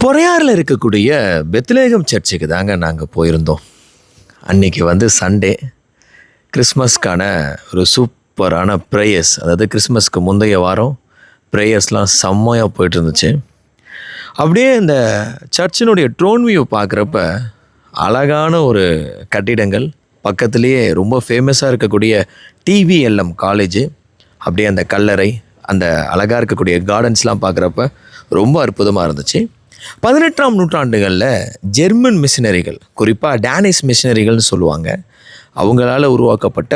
பொறையாறில் இருக்கக்கூடிய பெத்லேகம் சர்ச்சுக்கு தாங்க நாங்கள் போயிருந்தோம். அன்றைக்கி சண்டே, கிறிஸ்மஸ்க்கான ஒரு சூப்பரான ப்ரேயர்ஸ், அதாவது கிறிஸ்மஸ்க்கு முந்தைய வாரம் ப்ரேயர்ஸ்லாம் செம்மையாக போயிட்டு இருந்துச்சு. அப்படியே இந்த சர்ச்சினுடைய ட்ரோன் வியூ பார்க்குறப்ப அழகான ஒரு கட்டிடங்கள், பக்கத்துலேயே ரொம்ப ஃபேமஸாக இருக்கக்கூடிய டிவிஎல்எம் காலேஜு, அப்படியே அந்த கல்லறை, அந்த அழகாக இருக்கக்கூடிய கார்டன்ஸ்லாம் பார்க்குறப்ப ரொம்ப அற்புதமாக இருந்துச்சு. 18ஆம் நூற்றாண்டுகளில் ஜெர்மன் மிஷினரிகள், குறிப்பாக டேனிஷ் மிஷினரிகள்னு சொல்லுவாங்க, அவங்களால் உருவாக்கப்பட்ட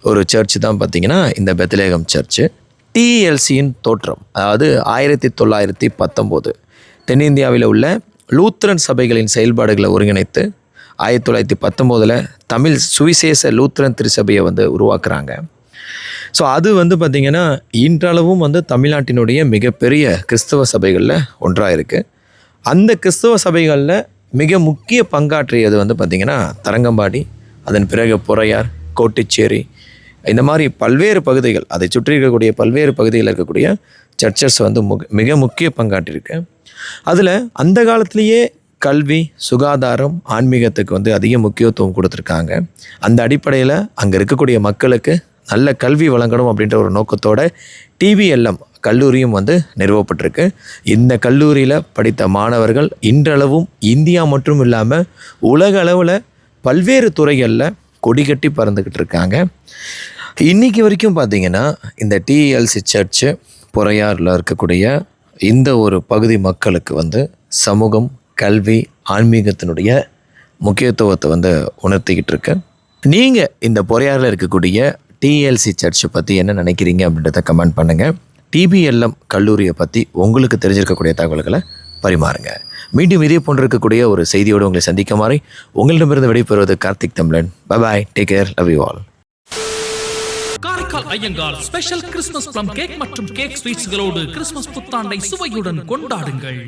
ஒரு சர்ச் தான் பார்த்திங்கன்னா இந்த பெத்லேகம் சர்ச்சு. டிஎல்சியின் தோற்றம், அதாவது 1919 தென்னிந்தியாவில் உள்ள லூத்ரன் சபைகளின் செயல்பாடுகளை ஒருங்கிணைத்து 1919 தமிழ் சுவிசேஷ லூத்ரன் திருச்சபையை உருவாக்குறாங்க. ஸோ அது பார்த்திங்கன்னா இன்றளவும் தமிழ்நாட்டினுடைய மிகப்பெரிய கிறிஸ்தவ சபைகளில் ஒன்றாக இருக்குது. அந்த கிறிஸ்தவ சபைகளில் மிக முக்கிய பங்காற்றியது பார்த்திங்கன்னா தரங்கம்பாடி, அதன் பிறகு பொறையார், கோட்டிச்சேரி, இந்த மாதிரி பல்வேறு பகுதிகள், அதை சுற்றி இருக்கக்கூடிய பல்வேறு பகுதிகளில் இருக்கக்கூடிய சர்ச்சஸ் மிக முக்கிய பங்காற்றிருக்கு. அதில் அந்த காலத்திலேயே கல்வி, சுகாதாரம், ஆன்மீகத்துக்கு அதிக முக்கியத்துவம் கொடுத்துருக்காங்க. அந்த அடிப்படையில் அங்கே இருக்கக்கூடிய மக்களுக்கு நல்ல கல்வி வழங்கணும் அப்படின்ற ஒரு நோக்கத்தோட டிவிஎல்எம் கல்லூரியும் நிறுவப்பட்டிருக்கு. இந்த கல்லூரியில் படித்த மாணவர்கள் இன்றளவும் இந்தியா மட்டும் இல்லாமல் உலக அளவில் பல்வேறு துறைகளில் கொடி கட்டி பறந்துக்கிட்டு இருக்காங்க. இன்றைக்கி வரைக்கும் பார்த்திங்கன்னா இந்த டிஎல்சி சர்ச்சு பொறையாறில் இருக்கக்கூடிய இந்த ஒரு பகுதி மக்களுக்கு சமூகம், கல்வி, ஆன்மீகத்தினுடைய முக்கியத்துவத்தை உணர்த்திக்கிட்டு இருக்கு. நீங்கள் இந்த பொறையாறில் இருக்கக்கூடிய டிஎல்சி சர்ச்சை பற்றி என்ன நினைக்கிறீங்க அப்படின்றத கமெண்ட் பண்ணுங்கள். டிபிஎல்எம் கல்லூரியை பற்றி உங்களுக்கு தெரிஞ்சிருக்கக்கூடிய தகவல்களை பரிமாறுங்க. மீண்டும் இதே போன்று இருக்கக்கூடிய ஒரு செய்தியோடு உங்களை சந்திக்குமாறு உங்களிடமிருந்து விடைபெறுவது Karthik Tamizhan. Bye, take care, love you all. Karaikal Iyengar special Christmas plum cake மற்றும் கேக் ஸ்வீட்ஸ்களோடு கிறிஸ்துமஸ் புத்தாண்டை சுவையுடன் கொண்டாடுங்கள்.